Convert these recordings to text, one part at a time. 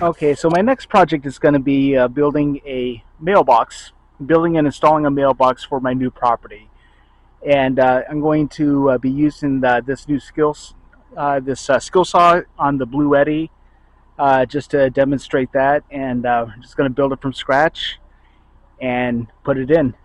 Okay, so my next project is going to be building a mailbox, building and installing a mailbox for my new property. And I'm going to be using this new skill saw on the Bluetti just to demonstrate that. And I'm just going to build it from scratch and put it in.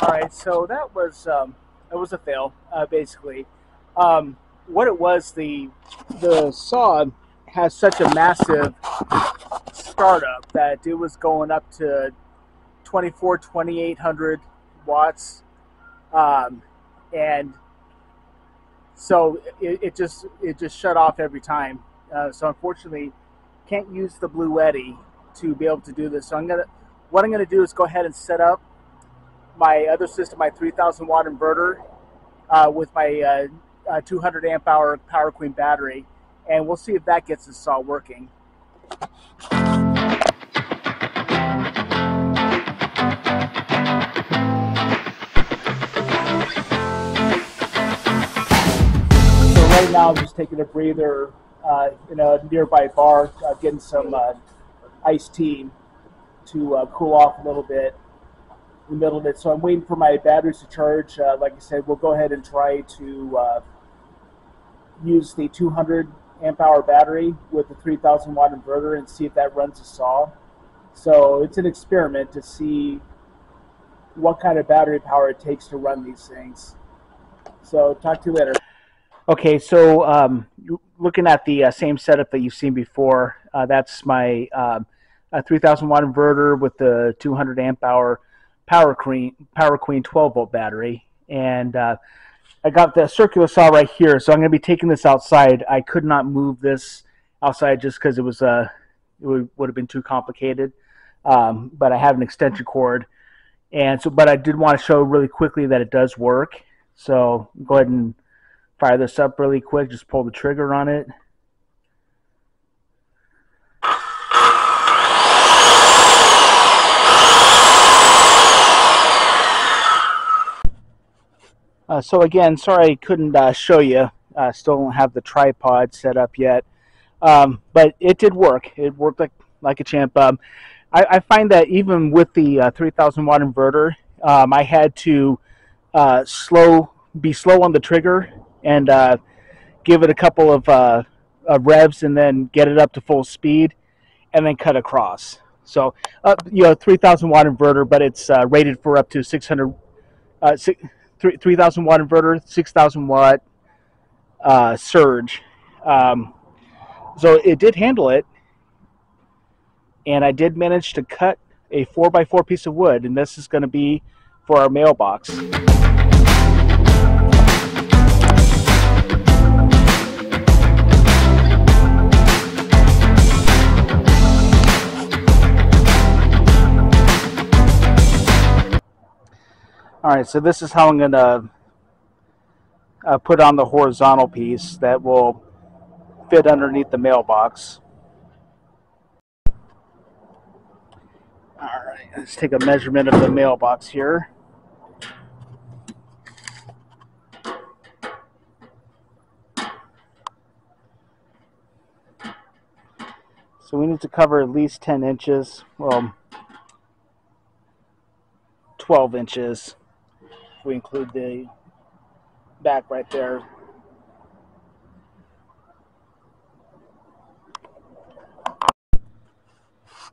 All right, so that was a fail, basically. What it was, the saw has such a massive startup that it was going up to 2800 watts, um, and so it just shut off every time. So unfortunately, can't use the Bluetti to be able to do this. So what I'm gonna do is go ahead and set up my other system, my 3000 watt inverter, with my 200 amp hour Power Queen battery, and we'll see if that gets this saw working. So right now I'm just taking a breather in a nearby bar, getting some iced tea to cool off a little bit in the middle of it. So I'm waiting for my batteries to charge. Like I said, we'll go ahead and try to use the 200 amp hour battery with the 3000 watt inverter and see if that runs the saw. So it's an experiment to see what kind of battery power it takes to run these things. So talk to you later. Okay, so looking at the same setup that you've seen before, that's my 3000 watt inverter with the 200 amp hour Power Queen 12 volt battery, and I got the circular saw right here. So I'm going to be taking this outside. I could not move this outside just because it would have been too complicated. But I have an extension cord, and so but I did want to show really quickly that it does work. So go ahead and fire this up really quick. Just pull the trigger on it. So again, sorry I couldn't show you. Still don't have the tripod set up yet, but it did work. It worked like a champ. I find that even with the 3000 watt inverter, I had to be slow on the trigger and give it a couple of revs and then get it up to full speed and then cut across. So 3000 watt inverter, but it's rated for up to 600 3,000 watt inverter, 6,000 watt surge. So it did handle it, and I did manage to cut a 4x4 piece of wood, and this is going to be for our mailbox. Alright, so this is how I'm going to put on the horizontal piece that will fit underneath the mailbox. Alright, let's take a measurement of the mailbox here. So we need to cover at least 10 inches, well, 12 inches if we include the back right there.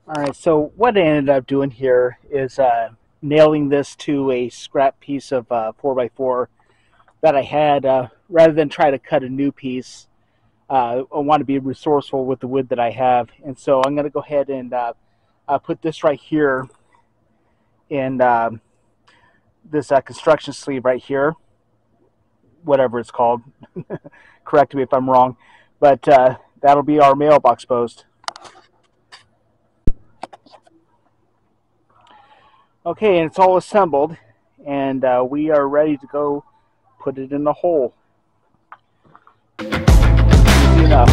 Alright, so what I ended up doing here is nailing this to a scrap piece of 4x4 that I had. Rather than try to cut a new piece, I want to be resourceful with the wood that I have. And so I'm going to go ahead and put this right here in this construction sleeve right here, whatever it's called. Correct me if I'm wrong. But that'll be our mailbox post. Okay, and it's all assembled, and we are ready to go put it in the hole. Easy enough.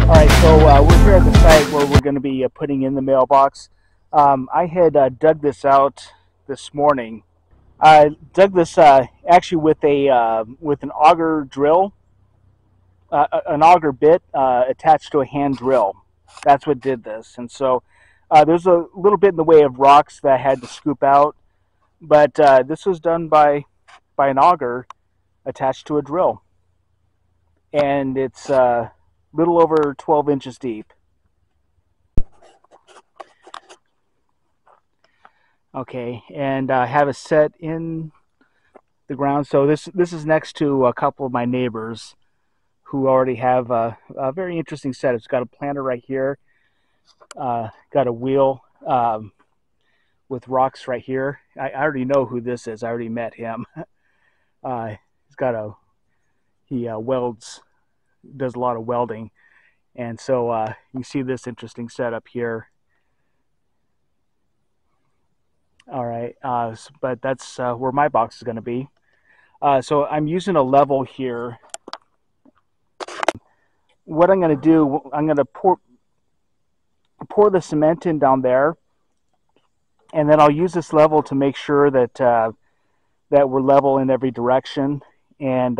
Alright, so we're here at the site where we're going to be putting in the mailbox. I had dug this out this morning. I dug this actually with an auger drill. An auger bit attached to a hand drill. That's what did this. And so there's a little bit in the way of rocks that I had to scoop out, but this was done by an auger attached to a drill. And it's a little over 12 inches deep. Okay, and I have it set in the ground. So this is next to a couple of my neighbors who already have a very interesting setup. It's got a planter right here, got a wheel with rocks right here. I already know who this is. I already met him. He's got he welds, does a lot of welding, and so you see this interesting setup here. All right, but that's where my box is going to be. So I'm using a level here. What I'm going to do, I'm going to pour the cement in down there, and then I'll use this level to make sure that that we're level in every direction. And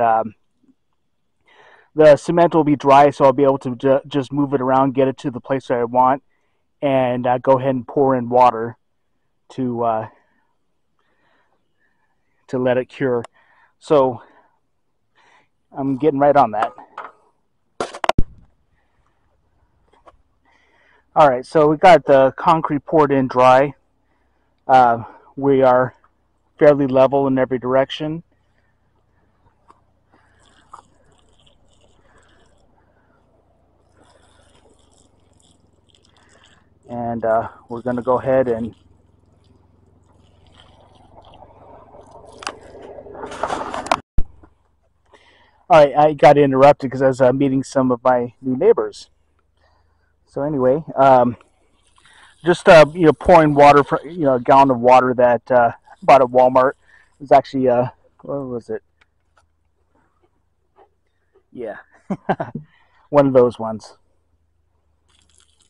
the cement will be dry, so I'll be able to just move it around, get it to the place that I want, and go ahead and pour in water to let it cure. So I'm getting right on that. All right, so we got the concrete poured in dry. We are fairly level in every direction. And we're going to go ahead and Alright, I got interrupted because I was meeting some of my new neighbors. So anyway, just pouring water, a gallon of water that I bought at Walmart. It was actually what was it? Yeah, one of those ones.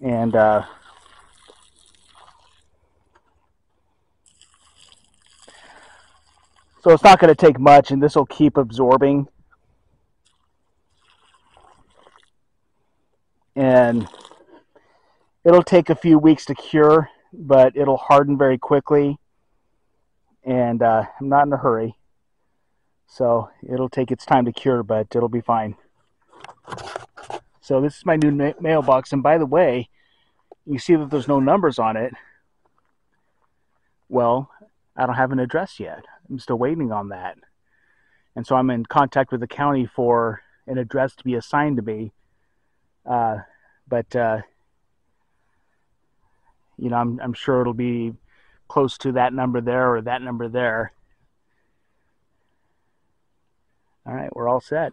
And so it's not going to take much, and this will keep absorbing. And it'll take a few weeks to cure, but it'll harden very quickly. And I'm not in a hurry. So it'll take its time to cure, but it'll be fine. So this is my new mailbox, and by the way, you see that there's no numbers on it. Well, I don't have an address yet. I'm still waiting on that. And so I'm in contact with the county for an address to be assigned to me. But you know, I'm sure it'll be close to that number there or that number there. All right, we're all set.